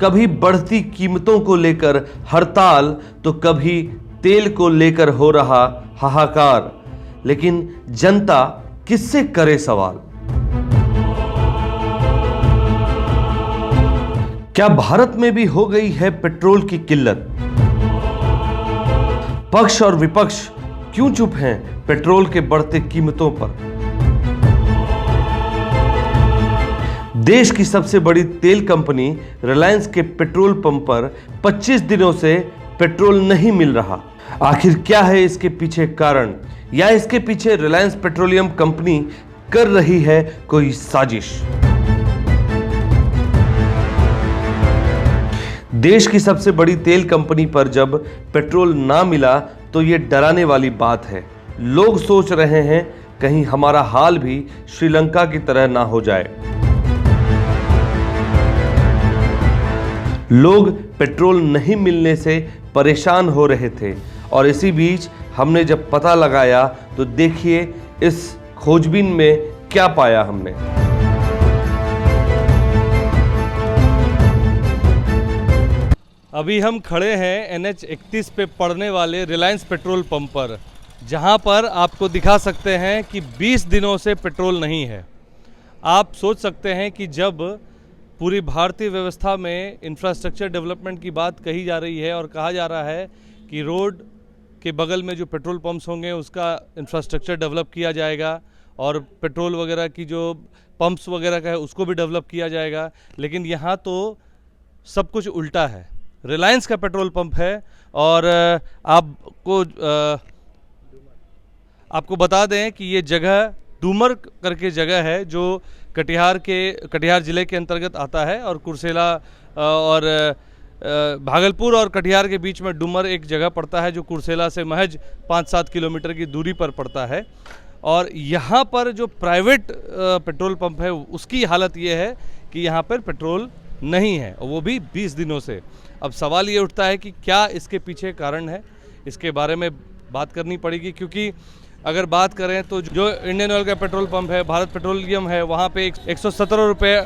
कभी बढ़ती कीमतों को लेकर हड़ताल तो कभी तेल को लेकर हो रहा हाहाकार, लेकिन जनता किससे करे सवाल? क्या भारत में भी हो गई है पेट्रोल की किल्लत? पक्ष और विपक्ष क्यों चुप हैं पेट्रोल के बढ़ते कीमतों पर? देश की सबसे बड़ी तेल कंपनी रिलायंस के पेट्रोल पंप पर 25 दिनों से पेट्रोल नहीं मिल रहा। आखिर क्या है इसके पीछे कारण, या इसके पीछे रिलायंस पेट्रोलियम कंपनी कर रही है कोई साजिश? देश की सबसे बड़ी तेल कंपनी पर जब पेट्रोल ना मिला तो यह डराने वाली बात है। लोग सोच रहे हैं कहीं हमारा हाल भी श्रीलंका की तरह ना हो जाए। लोग पेट्रोल नहीं मिलने से परेशान हो रहे थे और इसी बीच हमने जब पता लगाया तो देखिए इस खोजबीन में क्या पाया हमने। अभी हम खड़े हैं NH 31 पे पड़ने वाले रिलायंस पेट्रोल पंप पर, जहां पर आपको दिखा सकते हैं कि 20 दिनों से पेट्रोल नहीं है। आप सोच सकते हैं कि जब पूरी भारतीय व्यवस्था में इंफ्रास्ट्रक्चर डेवलपमेंट की बात कही जा रही है और कहा जा रहा है कि रोड के बगल में जो पेट्रोल पंप्स होंगे उसका इंफ्रास्ट्रक्चर डेवलप किया जाएगा और पेट्रोल वगैरह की जो पंप्स वगैरह का है उसको भी डेवलप किया जाएगा, लेकिन यहाँ तो सब कुछ उल्टा है। रिलायंस का पेट्रोल पंप है और आपको बता दें कि ये जगह डूमर करके जगह है जो कटिहार ज़िले के अंतर्गत आता है और कुर्सेला और भागलपुर और कटिहार के बीच में डूमर एक जगह पड़ता है जो कुर्सेला से महज 5-7 किलोमीटर की दूरी पर पड़ता है। और यहाँ पर जो प्राइवेट पेट्रोल पंप है उसकी हालत ये है कि यहाँ पर पेट्रोल नहीं है, वो भी 20 दिनों से। अब सवाल ये उठता है कि क्या इसके पीछे कारण है, इसके बारे में बात करनी पड़ेगी, क्योंकि अगर बात करें तो जो इंडियन ऑयल का पेट्रोल पंप है, भारत पेट्रोलियम है, वहाँ पे 117 रुपये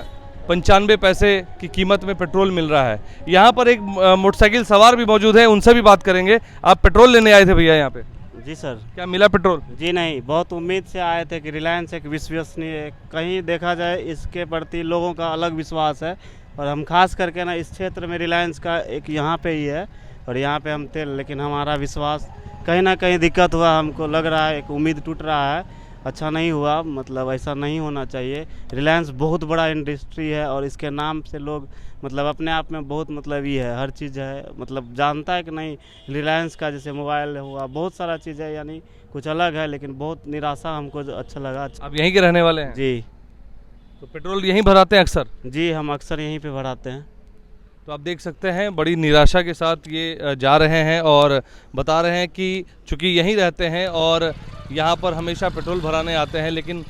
95 पैसे की कीमत में पेट्रोल मिल रहा है। यहाँ पर एक मोटरसाइकिल सवार भी मौजूद है, उनसे भी बात करेंगे। आप पेट्रोल लेने आए थे भैया यहाँ पे? जी सर। क्या मिला पेट्रोल? जी नहीं, बहुत उम्मीद से आए थे कि रिलायंस एक विश्वसनीय, कहीं देखा जाए इसके प्रति लोगों का अलग विश्वास है और हम खास करके ना इस क्षेत्र में रिलायंस का एक यहाँ पे ही है और यहाँ पे हम थे, लेकिन हमारा विश्वास कहीं ना कहीं दिक्कत हुआ। हमको लग रहा है एक उम्मीद टूट रहा है, अच्छा नहीं हुआ, मतलब ऐसा नहीं होना चाहिए। रिलायंस बहुत बड़ा इंडस्ट्री है और इसके नाम से लोग मतलब अपने आप में बहुत मतलब ये है, हर चीज़ है, मतलब जानता है कि नहीं रिलायंस का, जैसे मोबाइल हुआ, बहुत सारा चीज़ है, यानी कुछ अलग है, लेकिन बहुत निराशा हमको अच्छा लगा। आप यहीं के रहने वाले हैं? जी। तो पेट्रोल यहीं भराते हैं अक्सर? जी, हम अक्सर यहीं पे भराते हैं। तो आप देख सकते हैं बड़ी निराशा के साथ ये जा रहे हैं और बता रहे हैं कि चूँकि यहीं रहते हैं और यहाँ पर हमेशा पेट्रोल भराने आते हैं, लेकिन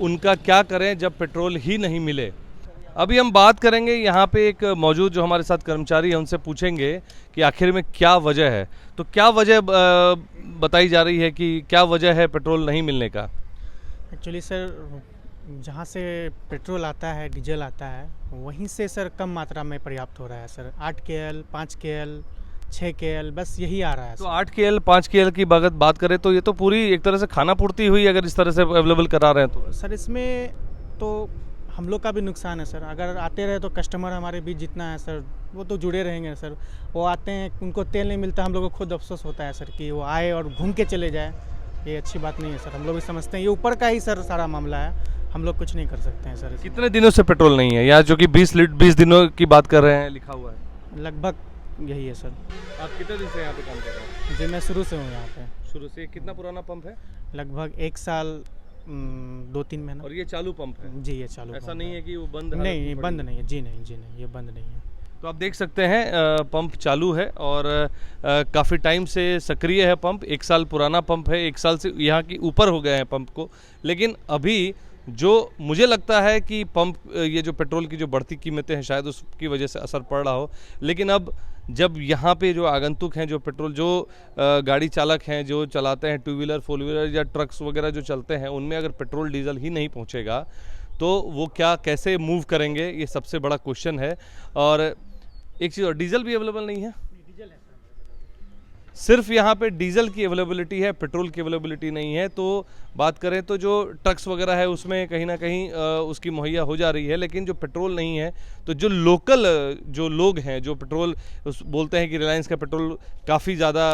उनका क्या करें जब पेट्रोल ही नहीं मिले। अभी हम बात करेंगे यहाँ पे एक मौजूद जो हमारे साथ कर्मचारी हैं, उनसे पूछेंगे कि आखिर में क्या वजह है। तो क्या वजह बताई जा रही है कि क्या वजह है पेट्रोल नहीं मिलने का? एक्चुअली सर, जहाँ से पेट्रोल आता है, डीजल आता है, वहीं से सर कम मात्रा में पर्याप्त हो रहा है सर। 8 KL, 5 KL, 6 KL बस यही आ रहा है। तो 8 KL, 5 KL की बात करें तो ये तो पूरी एक तरह से खाना पूर्ति हुई, अगर इस तरह से अवेलेबल करा रहे हैं तो। सर इसमें तो हम लोग का भी नुकसान है सर। अगर आते रहे तो कस्टमर हमारे बीच जितना है सर वो तो जुड़े रहेंगे सर। वो आते हैं, उनको तेल नहीं मिलता, हम लोग को खुद अफसोस होता है सर कि वो आए और घूम के चले जाए। ये अच्छी बात नहीं है सर। हम लोग भी समझते हैं ये ऊपर का ही सर सारा मामला है, हम लोग कुछ नहीं कर सकते हैं सर। कितने दिनों से पेट्रोल नहीं है यहाँ, जो कि 20 दिनों की बात कर रहे हैं, लिखा हुआ है? लगभग यही है सर। आप कितने दिन से यहाँ पे काम कर रहे हैं? जी मैं शुरू से हूँ यहाँ पे। शुरू से? कितना पुराना पंप है? लगभग 1 साल 2-3 महीना। और ये चालू पंप है? जी ये चालू। ऐसा नहीं है कि वो बंद? नहीं, बंद नहीं है जी, नहीं ये बंद नहीं है। तो आप देख सकते हैं पंप चालू है और काफ़ी टाइम से सक्रिय है पंप। 1 साल पुराना पंप है, 1 साल से यहाँ की ऊपर हो गए हैं पंप को। लेकिन अभी जो मुझे लगता है कि पंप ये जो पेट्रोल की जो बढ़ती कीमतें हैं शायद उसकी वजह से असर पड़ रहा हो। लेकिन अब जब यहाँ पे जो आगंतुक हैं, जो पेट्रोल जो गाड़ी चालक हैं जो चलाते हैं 2 व्हीलर 4 व्हीलर या ट्रक्स वगैरह जो चलते हैं, उनमें अगर पेट्रोल डीजल ही नहीं पहुँचेगा तो वो क्या कैसे मूव करेंगे, ये सबसे बड़ा क्वेश्चन है। और एक चीज़ और, डीजल भी अवेलेबल नहीं है, सिर्फ यहाँ पे डीजल की अवेलेबिलिटी है, पेट्रोल की अवेलेबिलिटी नहीं है। तो बात करें तो जो ट्रक्स वगैरह है उसमें कहीं ना कहीं उसकी मुहैया हो जा रही है, लेकिन जो पेट्रोल नहीं है तो जो लोकल जो लोग हैं जो पेट्रोल बोलते हैं कि रिलायंस का पेट्रोल काफ़ी ज़्यादा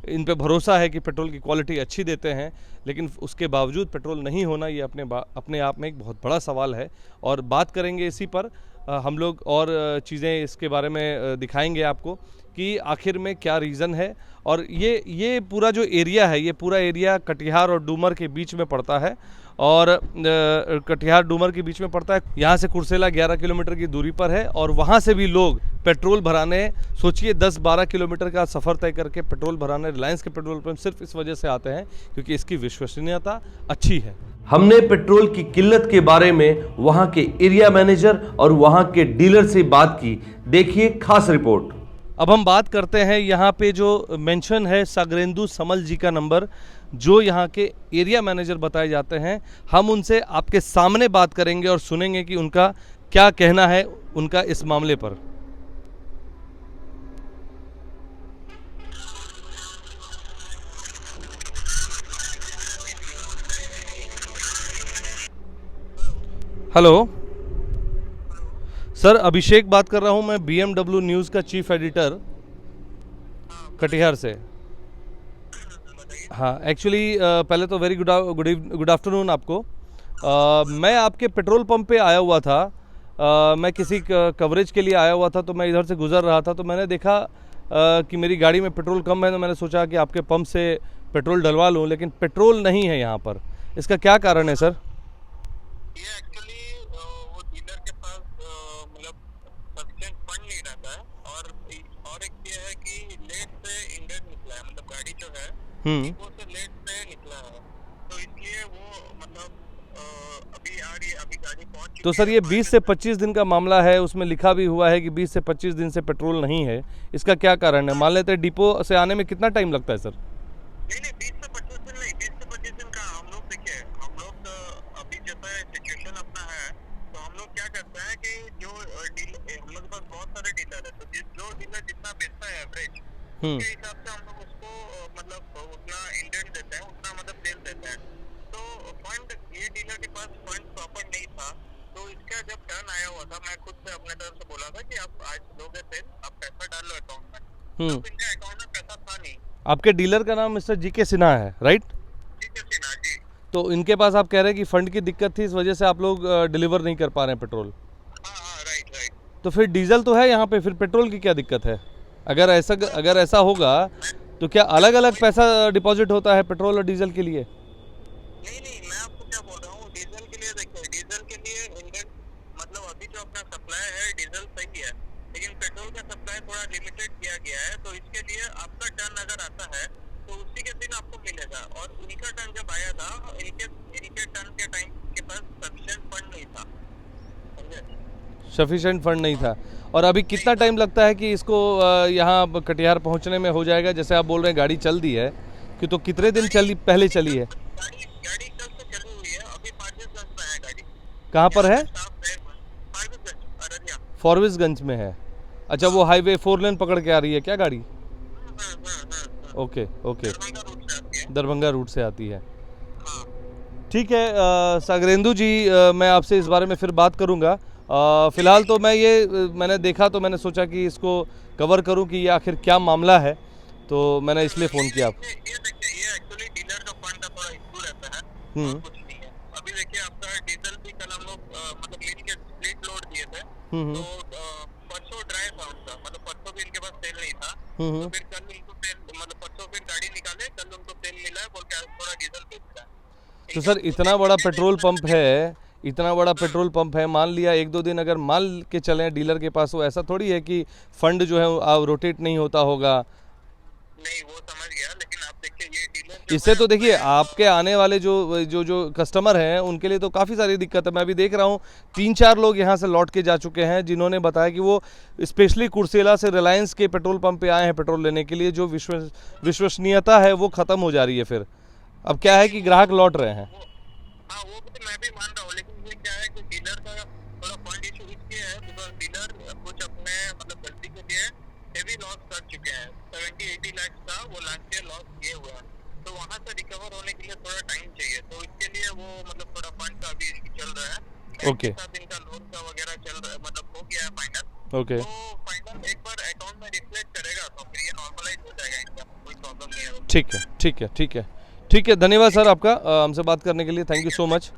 इन पे भरोसा है कि पेट्रोल की क्वालिटी अच्छी देते हैं, लेकिन उसके बावजूद पेट्रोल नहीं होना ये अपने आप में एक बहुत बड़ा सवाल है। और बात करेंगे इसी पर हम लोग और चीज़ें इसके बारे में दिखाएंगे आपको कि आखिर में क्या रीज़न है। और ये पूरा जो एरिया है, ये पूरा एरिया कटिहार और डूमर के बीच में पड़ता है और कटिहार डूमर के बीच में पड़ता है। यहाँ से कुर्सेला 11 किलोमीटर की दूरी पर है और वहाँ से भी लोग पेट्रोल भराने, सोचिए 10-12 किलोमीटर का सफ़र तय करके पेट्रोल भराने रिलायंस के पेट्रोल पंप सिर्फ इस वजह से आते हैं क्योंकि इसकी विश्वसनीयता अच्छी है। हमने पेट्रोल की किल्लत के बारे में वहां के एरिया मैनेजर और वहां के डीलर से बात की। देखिए खास रिपोर्ट। अब हम बात करते हैं यहाँ पे जो मेंशन है सागरेंदु समल जी का नंबर, जो यहाँ के एरिया मैनेजर बताए जाते हैं। हम उनसे आपके सामने बात करेंगे और सुनेंगे कि उनका क्या कहना है उनका इस मामले पर। हेलो सर, अभिषेक बात कर रहा हूँ मैं, BMW न्यूज़ का चीफ एडिटर कटिहार से। हाँ, एक्चुअली पहले तो वेरी गुड आफ्टरनून आपको। मैं आपके पेट्रोल पंप पे आया हुआ था, मैं किसी कवरेज के लिए आया हुआ था, तो मैं इधर से गुजर रहा था तो मैंने देखा कि मेरी गाड़ी में पेट्रोल कम है, तो मैंने सोचा कि आपके पंप से पेट्रोल डलवा लूँ, लेकिन पेट्रोल नहीं है यहाँ पर। इसका क्या कारण है सर? ये एक्चुअली वो डीलर के पास मतलब सफिशिएंट फंड नहीं रहता है और एक ये है कि लेट से इंडेड निकला है, मतलब गाड़ी जो है वो से लेट से निकला है, तो इसलिए वो मतलब अभी आ रही है, अभी गाड़ी पहुंच चुकी है। तो सर ये 20 से 25 दिन का मामला है, उसमें लिखा भी हुआ है कि 20 से 25 दिन से पेट्रोल नहीं है, इसका क्या कारण है? मान लेते हैं डिपो से आने में कितना टाइम लगता है सर? नहीं 20 से 25 दिन नहीं, 20 से 25 दिन का हम लोग देखिए, हम लोग अभी जैसा सिचुएशन अपना है तो हम लोग क्या करते हैं कि जो हम लोग के पास बहुत सारे डीलर है, तो जो डीलर जितना बेचता है एवरेज उसके हिसाब से हम लोग उसको मतलब उतना इंडेंट देते हैं, उतना मतलब तेल देते हैं। तो फंड ये डीलर के पास फंड प्रॉपर नहीं था, तो इसका जब टर्न आया हुआ था मैं खुद से अपने तरफ से बोला था कि आप आज लोगे तेल, आप पैसा डाल लो अकाउंट में, तो इनके अकाउंट में पैसा था नहीं। आपके डीलर का नाम मिस्टर जीके सिन्हा है, राइट? जीके सिन्हा जी। तो इनके पास आप कह रहे हैं कि फंड की दिक्कत थी, इस वजह से आप लोग डिलीवर नहीं कर पा रहे हैं पेट्रोल। हाँ राइट। तो फिर डीजल तो है यहाँ पे, फिर पेट्रोल की क्या दिक्कत है? अगर ऐसा होगा तो क्या अलग अलग पैसा डिपॉजिट होता है पेट्रोल और डीजल के लिए? नहीं मैं आपको क्या बोल रहा हूँ, डीजल के लिए देखिए, डीजल के लिए इंडियन मतलब अभी जो अपना सप्लाई है डीजल सही है, लेकिन पेट्रोल का सप्लाई थोड़ा लिमिटेड किया गया है, तो इसके लिए आपका टर्न अगर आता है तो उसी के दिन आपको मिलेगा। और उनका टर्न जब आया था, इनके टर्न के टाइम के पास सफिशिएंट फंड नहीं था, समझे? सफिशिएंट फंड नहीं था। और अभी कितना टाइम लगता है कि इसको यहाँ कटिहार पहुँचने में हो जाएगा? जैसे आप बोल रहे हैं गाड़ी चल दी है कि, तो कितने दिन पहले चली है? गाड़ी कल से चली हुई है, अभी फारबिसगंज में है गाड़ी। कहाँ पर है? फारबिसगंज, अररिया। फॉरबिसगंज में है। अच्छा, वो हाईवे 4 लेन पकड़ के आ रही है क्या गाड़ी? ओके दरभंगा रूट से आती है। ठीक है सागरेंदु जी, मैं आपसे इस बारे में फिर बात करूंगा। फ़िलहाल तो मैंने देखा तो मैंने सोचा कि इसको कवर करूं कि ये आखिर क्या मामला है, तो मैंने इसलिए फ़ोन किया आपको। ये देखिए, ये एक्चुअली डीलर का फंड का थोड़ा इशू रहता है और कुछ नहीं है। अभी देखिए आपका डीजल भी कल हम लोग मतलब लेने के स्प्लिट लोड दिए थे, तो परसों ड्राई था उनका, मतलब परसों भी इनके पास तेल नहीं था, तो फिर कल उनको तेल मतलब परसों फिर गाड़ी निकाले, कल उनको तेल मिला है बोल के आज थोड़ा डीजल बेच रहा है। तो सर इतना बड़ा पेट्रोल पंप है, इतना बड़ा पेट्रोल पंप है, मान लिया 1-2 दिन अगर माल के चलें डीलर के पास, वो ऐसा थोड़ी है कि फंड जो है रोटेट नहीं होता होगा। नहीं वो समझ गया, लेकिन आप देखिए ये डीलर इससे तो देखिए आपके आने वाले जो कस्टमर हैं उनके लिए तो काफ़ी सारी दिक्कत है। मैं अभी देख रहा हूँ 3-4 लोग यहाँ से लौट के जा चुके हैं जिन्होंने बताया कि वो स्पेशली कुर्सेला से रिलायंस के पेट्रोल पंप पे आए हैं पेट्रोल लेने के लिए। जो विश्वसनीयता है वो ख़त्म हो जा रही है। फिर अब क्या है कि ग्राहक लौट रहे हैं। हाँ वो तो मैं भी मान रहा हूँ, लेकिन ये क्या है कि डीलर का थोड़ा फंड इशू इसलिए है बिकॉज डीलर कुछ अपने मतलब गलती के लिए हेवी लॉस कर चुके हैं। 70-80 लाख का वो लास्ट ईयर लॉस किए हुए हैं, तो वहाँ से रिकवर होने के लिए थोड़ा टाइम चाहिए। तो इसके लिए वो मतलब थोड़ा फंड का अभी इशू चल रहा है। ओके। साथ इनका लोन का वगैरह चल रहा है, मतलब हो गया है फाइनल। ओके। तो फाइनल एक बार अकाउंट में रिफ्लेक्ट करेगा तो फिर ये नॉर्मलाइज हो जाएगा, इनका कोई प्रॉब्लम नहीं है। ठीक है, ठीक है, ठीक है, ठीक है। धन्यवाद सर आपका हमसे बात करने के लिए। Thank you so much,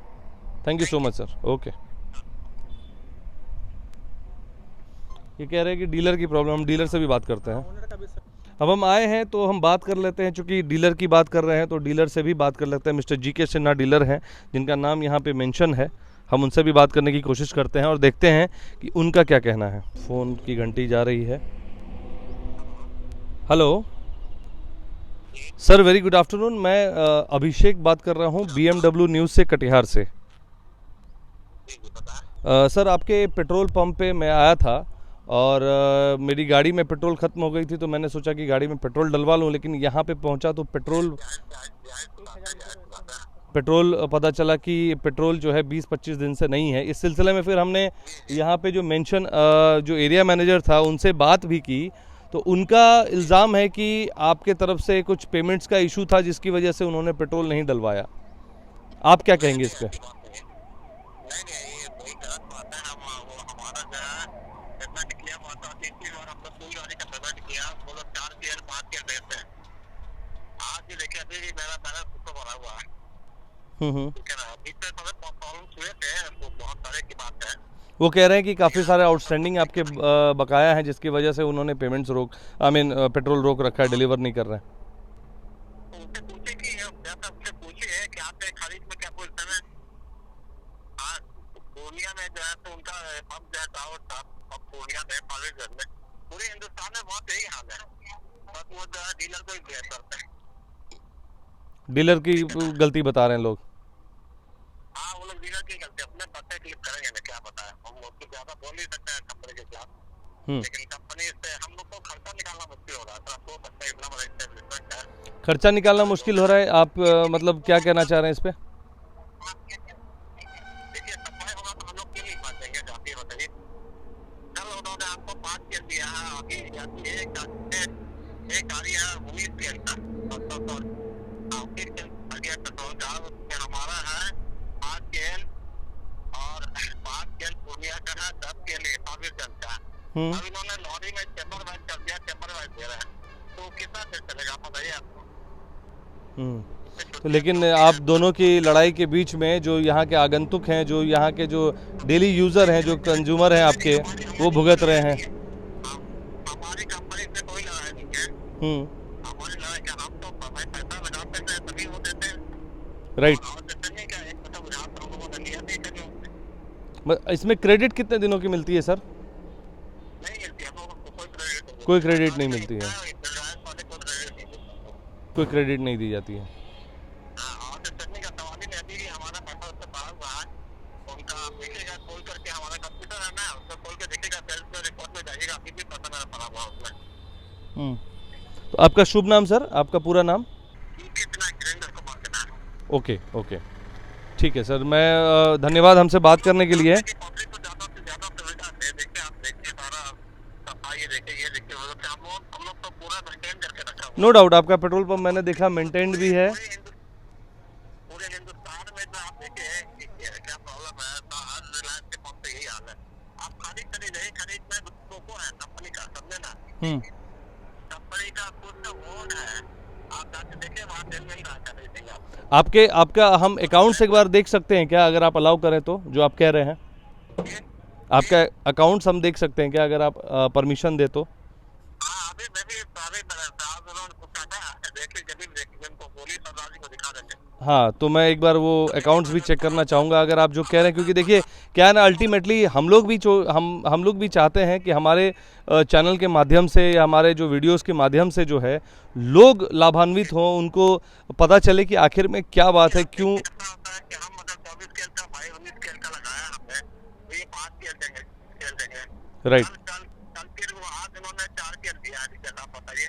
thank you so much sir. Okay. ये कह रहे हैं कि डीलर की प्रॉब्लम, हम डीलर से भी बात करते हैं। ओनर का भी सर अब हम आए हैं तो हम बात कर लेते हैं, चूंकि डीलर की बात कर रहे हैं तो डीलर से भी बात कर लेते हैं। मिस्टर जीके सिन्हा डीलर हैं जिनका नाम यहाँ पे मेंशन है। हम उनसे भी बात करने की कोशिश करते हैं और देखते हैं कि उनका क्या कहना है। फ़ोन की घंटी जा रही है। Hello sir, very good afternoon. मैं अभिषेक बात कर रहा हूँ BMW न्यूज़ से, कटिहार से। सर आपके पेट्रोल पंप पे मैं आया था और मेरी गाड़ी में पेट्रोल ख़त्म हो गई थी, तो मैंने सोचा कि गाड़ी में पेट्रोल डलवा लूँ। लेकिन यहाँ पे पहुँचा तो पेट्रोल पता चला कि पेट्रोल जो है 20-25 दिन से नहीं है। इस सिलसिले में फिर हमने यहाँ पे जो मेंशन जो एरिया मैनेजर था उनसे बात भी की, तो उनका इल्ज़ाम है कि आपके तरफ से कुछ पेमेंट्स का इशू था जिसकी वजह से उन्होंने पेट्रोल नहीं डलवाया। आप क्या कहेंगे इस पर? नहीं ये कोई गलत बात है। हम वो हमारा जो है पेमेंट किया हुआ था 3 बार, हम लोग पूरी गाड़ी का पेमेंट किया। वो लोग 4 केल 5 केल देते हैं। आज भी देखिए अभी भी मेरा बैलेंस उसको भरा हुआ है। ठीक है ना, अभी से थोड़े प्रॉब्लम हुए थे, वो बहुत सारे की बात है। वो कह रहे हैं कि काफ़ी सारे आउटस्टैंडिंग आपके बकाया हैं जिसकी वजह से उन्होंने पेमेंट्स पेट्रोल रोक रखा है, डिलीवर नहीं कर रहे हैं। उनसे पूछे कि उनसे पूछे कि आप खरीद में क्या बोलते हैं। हाँ पूर्णिया में जो है तो उनका पंप जो है टावर था, अब पूर्णिया में पालीगंज में, पूरे हिंदुस्तान में बहुत यही हाल है। बस वो जो है डीलर को ही ब्लेम करते हैं। डीलर की गलती बता रहे हैं लोग। हाँ वो लोग डीलर की गलती, अपने पत्ते क्लिक करेंगे ना, क्या पता है। हम लोग तो ज्यादा बोल नहीं सकते हैं कंपनी के खिलाफ, लेकिन कंपनी से हम लोग को खर्चा निकालना मुश्किल हो रहा है। सर आपको पता है इतना बड़ा इन्वेस्टमेंट है, खर्चा निकालना मुश्किल हो रहा है। आप मतलब क्या कहना चाह रहे हैं इस पर? देखिए सफाई होगा तो हम लोग क्यों नहीं बांटेंगे, जाती है बताइए। कल उन्होंने आपको 5 केल दिया है, अभी एक गाड़ी है 19 केल का, पेट्रोल का हमारा है 5 केल और 5 केल पूर्णिया का है, 10 केल पालीगंज का है। अब इन्होंने लॉरी में चैम्बर वाइज कर दिया, चैम्बर वाइज दे रहे हैं, तो कितना देर चलेगा आप बताइए आपको। तो लेकिन आप दोनों की लड़ाई के बीच में जो यहाँ के आगंतुक हैं, जो यहाँ के जो डेली यूज़र हैं, जो कंज्यूमर हैं आपके, वो भुगत रहे हैं। हमारी कंपनी से कोई लड़ाई नहीं है। हमारी लड़ाई क्या, हम तो पैसा लगाते हैं तभी वो देते हैं। राइट। और देते नहीं क्या, एक पैसा बुझा तो हम लोगों ने लिया नहीं कभी। इसमें क्रेडिट कितने दिनों की मिलती है सर? नहीं मिलती हम लोगों को कोई क्रेडिट नहीं मिलती है, कोई क्रेडिट नहीं दी जाती है। और चटनी का सवाल ही नहीं, अभी भी हमारा पैसा उससे पड़ा हुआ है। उनका देखिएगा खोल करके, हमारा कंप्यूटर है ना, उसको खोल के देखिएगा, सेल्स में रिपोर्ट में जाइएगा, अभी भी पैसा मेरा पड़ा हुआ उसमें। तो आपका शुभ नाम सर, आपका पूरा नाम? कितना गिरेंद्र कुमार के नाम। ओके ओके, ठीक है सर। मैं धन्यवाद हमसे बात करने के लिए। पब्लिक को ज़्यादा से ज़्यादा सुविधा दे, देखिए आप देखिए सारा सफाई, ये देखिए ये देखिए, हम लोग तो पूरा मेंटेन करके रखा हुआ है। नो डाउट आपका पेट्रोल पंप मैंने देखा मेंटेन्ड भी है। पूरे हिंदुस्तान में जो आप देखें क्या प्रॉब्लम है, हर रिलायंस के पंप पे यही हाल है। आप खरीद चली जाइए, खरीद में लोगो है कंपनी का, समझे ना, कंपनी का कुछ बोर्ड है, आप जाके देखिए वहाँ तेल में ही रहा कर देंगे आप। आपका हम अकाउंट्स एक बार देख सकते हैं क्या, अगर आप अलाउ करें तो, जो आप कह रहे हैं? आपका अकाउंट्स हम देख सकते हैं क्या, अगर आप परमिशन दे तो? हाँ अभी मैं भी सारे उन्होंने कुछ काटा, देखिए जब भी देखिए, उनको बोली सरदार जी को दिखा देंगे। हाँ, तो मैं एक बार वो अकाउंट्स भी चेक करना चाहूँगा अगर आप जो कह रहे हैं, क्योंकि देखिए क्या है ना, अल्टीमेटली हम लोग भी चाहते हैं कि हमारे चैनल के माध्यम से या हमारे जो वीडियोस के माध्यम से जो है लोग लाभान्वित हों, उनको पता चले कि आखिर में क्या बात है, क्यों। ऐसा होता है कि हम अगर 24 स्केल का 19 स्केल का लगाया हमने, तो ये 5 स्केल देंगे। राइट। कल फिर वो आज इन्होंने 4 स्केल दिया है, जैसा आप बताइए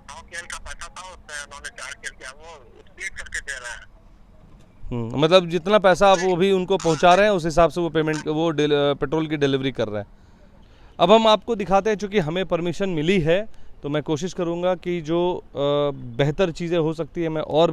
9 स्केल का पैसा था उसमें उन्होंने 4 स्केल दिया, वो स्प्लिट करके दे रहा है। मतलब जितना पैसा आप वो भी उनको पहुंचा रहे हैं उस हिसाब से वो पेमेंट वो पेट्रोल की डिलीवरी कर रहे हैं। अब हम आपको दिखाते हैं, चूँकि हमें परमिशन मिली है तो मैं कोशिश करूंगा कि जो बेहतर चीज़ें हो सकती है मैं और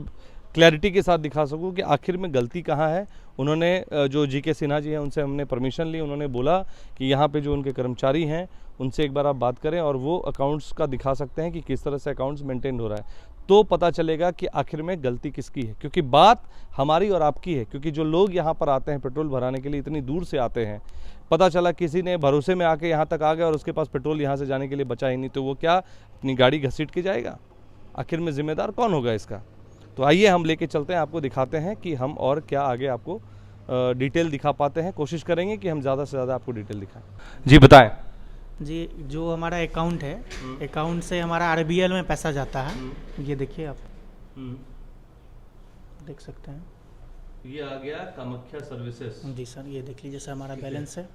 क्लैरिटी के साथ दिखा सकूं कि आखिर में गलती कहाँ है। उन्होंने जो जीके सिन्हा जी हैं उनसे हमने परमिशन ली, उन्होंने बोला कि यहाँ पे जो उनके कर्मचारी हैं उनसे एक बार आप बात करें और वो अकाउंट्स का दिखा सकते हैं कि किस तरह से अकाउंट्स मेंटेन हो रहा है, तो पता चलेगा कि आखिर में गलती किसकी है। क्योंकि बात हमारी और आपकी है, क्योंकि जो लोग यहाँ पर आते हैं पेट्रोल भराने के लिए इतनी दूर से आते हैं, पता चला किसी ने भरोसे में आके यहाँ तक आ गया और उसके पास पेट्रोल यहाँ से जाने के लिए बचा ही नहीं, तो वो क्या अपनी गाड़ी घसीट के जाएगा? आखिर में जिम्मेदार कौन होगा इसका? तो आइए हम लेके चलते हैं, आपको दिखाते हैं कि हम और क्या आगे आपको डिटेल दिखा पाते हैं। कोशिश करेंगे कि हम ज़्यादा से ज़्यादा आपको डिटेल दिखाएं। जी बताएं। जी, जो हमारा अकाउंट है, अकाउंट से हमारा आरबीएल में पैसा जाता है। ये देखिए आप देख सकते हैं, ये आ गया कामाख्या सर्विसेज। जी सर, ये देख लीजिए सर, हमारा बैलेंस है।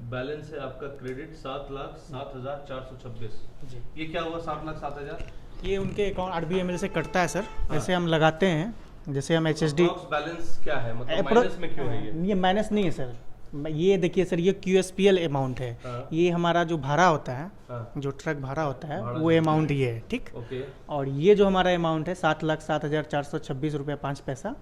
बैलेंस है आपका क्रेडिट 7,07,426। जी, ये क्या हुआ 7,07,000? ये उनके अकाउंट आरबीएल से कटता है सर। जैसे हम लगाते हैं, जैसे हम एचएसडी बैलेंस क्या है, मतलब माइनस में क्यों है ये माइनस नहीं है सर। ये देखिए सर, ये QSPL अमाउंट है। ये हमारा जो भाड़ा होता है, जो ट्रक भाड़ा होता है, वो अमाउंट ये है, ठीक। ओके। और ये जो हमारा अमाउंट है 7,07,426 रुपये 5 पैसा,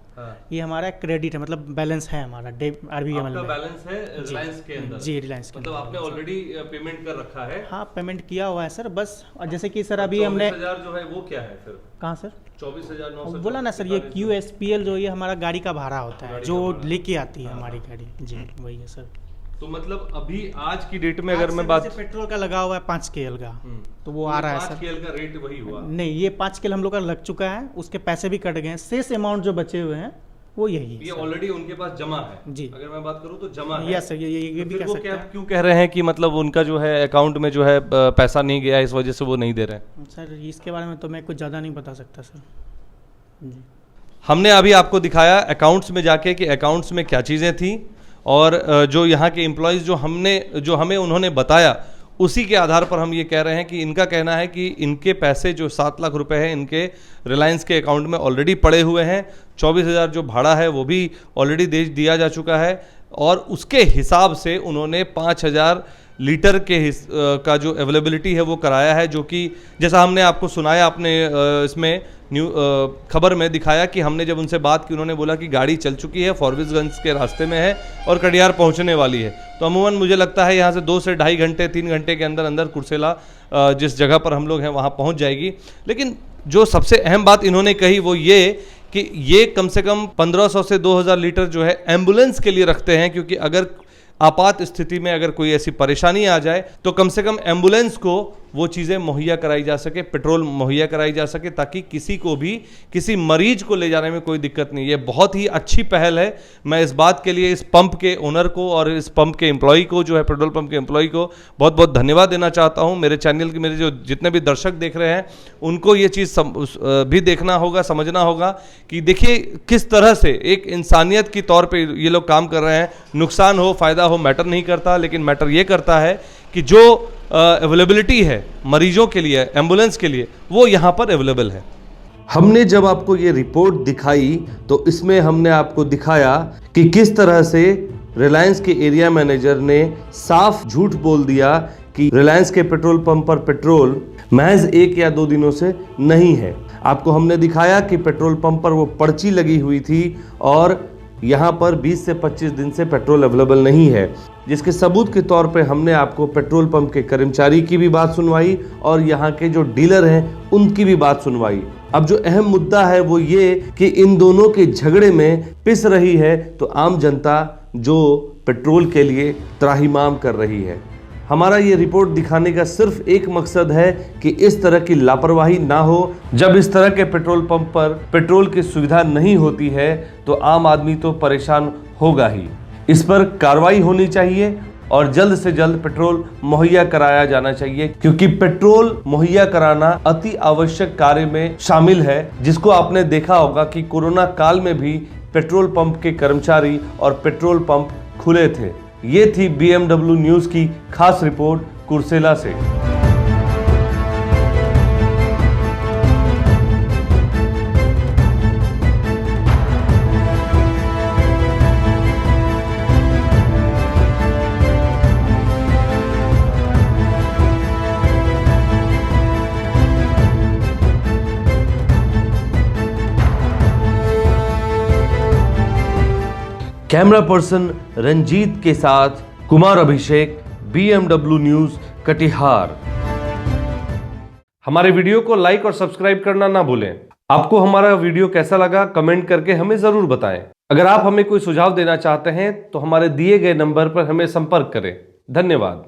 ये हमारा क्रेडिट है, मतलब बैलेंस है हमारा आरबीएल में। बैलेंस है रिलायंस के अंदर। जी, रिलायंस के मतलब आपने ऑलरेडी पेमेंट कर रखा है? हाँ, पेमेंट किया हुआ है सर। बस जैसे कि सर अभी हमने 24,000 जो है वो क्या है फिर? कहाँ सर? 24,900 बोला ना सर, ये QSPL जो ये हमारा गाड़ी का भाड़ा होता है, जो लेके आती है हमारी गाड़ी। जी, वही है सर। तो मतलब अभी आज की डेट में अगर मैं बात, पेट्रोल का लगा हुआ है 5 स्केल का, तो वो आ रहा है सर। 5 स्केल का रेट वही हुआ? नहीं, ये 5 स्केल हम लोग का लग चुका है, उसके पैसे भी कट गए हैं। शेष अमाउंट जो बचे हुए हैं वो यही है। ये ऑलरेडी उनके पास जमा है? जी, अगर मैं बात करूं तो जमा है। यस सर, ये भी कह सकते हैं। क्यों कह रहे हैं कि मतलब उनका जो है अकाउंट में जो है पैसा नहीं गया, इस वजह से वो नहीं दे रहे हैं? सर इसके बारे में तो मैं कुछ ज़्यादा नहीं बता सकता सर। जी, हमने अभी आपको दिखाया अकाउंट्स में जाके कि अकाउंट्स में क्या चीज़ें थी, और जो यहाँ के एम्प्लॉयज़ जो हमें उन्होंने बताया, उसी के आधार पर हम ये कह रहे हैं कि इनका कहना है कि इनके पैसे जो 7 लाख रुपए हैं इनके रिलायंस के अकाउंट में ऑलरेडी पड़े हुए हैं। 24,000 जो भाड़ा है वो भी ऑलरेडी दे दिया जा चुका है, और उसके हिसाब से उन्होंने 5,000 लीटर के का जो अवेलेबिलिटी है वो कराया है, जो कि जैसा हमने आपको सुनाया, आपने इसमें खबर में दिखाया कि हमने जब उनसे बात की, उन्होंने बोला कि गाड़ी चल चुकी है, फॉरबिसगंज के रास्ते में है और कटिहार पहुंचने वाली है। तो अमूमन मुझे लगता है यहाँ से 2 से ढाई घंटे 3 घंटे के अंदर अंदर कुर्सेला जिस जगह पर हम लोग हैं वहाँ पहुँच जाएगी। लेकिन जो सबसे अहम बात इन्होंने कही वो ये कि ये कम से कम 1,500 से 2,000 लीटर जो है एम्बुलेंस के लिए रखते हैं, क्योंकि अगर आपात स्थिति में अगर कोई ऐसी परेशानी आ जाए तो कम से कम एम्बुलेंस को वो चीज़ें मुहैया कराई जा सके, पेट्रोल मुहैया कराई जा सके, ताकि किसी को भी, किसी मरीज को ले जाने में कोई दिक्कत नहीं। ये बहुत ही अच्छी पहल है। मैं इस बात के लिए इस पंप के ओनर को और इस पंप के एम्प्लॉय को, जो है पेट्रोल पंप के एम्प्लॉय को बहुत बहुत धन्यवाद देना चाहता हूँ। मेरे चैनल के मेरे जो जितने भी दर्शक देख रहे हैं उनको ये चीज़ भी देखना होगा, समझना होगा कि देखिए किस तरह से एक इंसानियत की तौर पर ये लोग काम कर रहे हैं। नुकसान हो फ़ायदा हो मैटर नहीं करता, लेकिन मैटर ये करता है कि जो अवेलेबिलिटी है मरीजों के लिए, एम्बुलेंस के लिए, वो यहाँ पर अवेलेबल है। हमने जब आपको ये रिपोर्ट दिखाई तो इसमें हमने आपको दिखाया कि किस तरह से रिलायंस के एरिया मैनेजर ने साफ झूठ बोल दिया कि रिलायंस के पेट्रोल पंप पर पेट्रोल महज 1 या 2 दिनों से नहीं है। आपको हमने दिखाया कि पेट्रोल पंप पर वो पर्ची लगी हुई थी और यहाँ पर 20 से 25 दिन से पेट्रोल अवेलेबल नहीं है, जिसके सबूत के तौर पे हमने आपको पेट्रोल पंप के कर्मचारी की भी बात सुनवाई और यहाँ के जो डीलर हैं उनकी भी बात सुनवाई। अब जो अहम मुद्दा है वो ये कि इन दोनों के झगड़े में पिस रही है तो आम जनता जो पेट्रोल के लिए त्राहिमाम कर रही है। हमारा ये रिपोर्ट दिखाने का सिर्फ एक मकसद है कि इस तरह की लापरवाही ना हो। जब इस तरह के पेट्रोल पंप पर पेट्रोल की सुविधा नहीं होती है तो आम आदमी तो परेशान होगा ही। इस पर कार्रवाई होनी चाहिए और जल्द से जल्द पेट्रोल मुहैया कराया जाना चाहिए, क्योंकि पेट्रोल मुहैया कराना अति आवश्यक कार्य में शामिल है, जिसको आपने देखा होगा कि कोरोना काल में भी पेट्रोल पंप के कर्मचारी और पेट्रोल पंप खुले थे। ये थी BMW न्यूज़ की खास रिपोर्ट कुर्सेला से। कैमरा पर्सन रंजीत के साथ कुमार अभिषेक, BMW न्यूज़ कटिहार। हमारे वीडियो को लाइक और सब्सक्राइब करना ना भूलें। आपको हमारा वीडियो कैसा लगा कमेंट करके हमें जरूर बताएं। अगर आप हमें कोई सुझाव देना चाहते हैं तो हमारे दिए गए नंबर पर हमें संपर्क करें। धन्यवाद।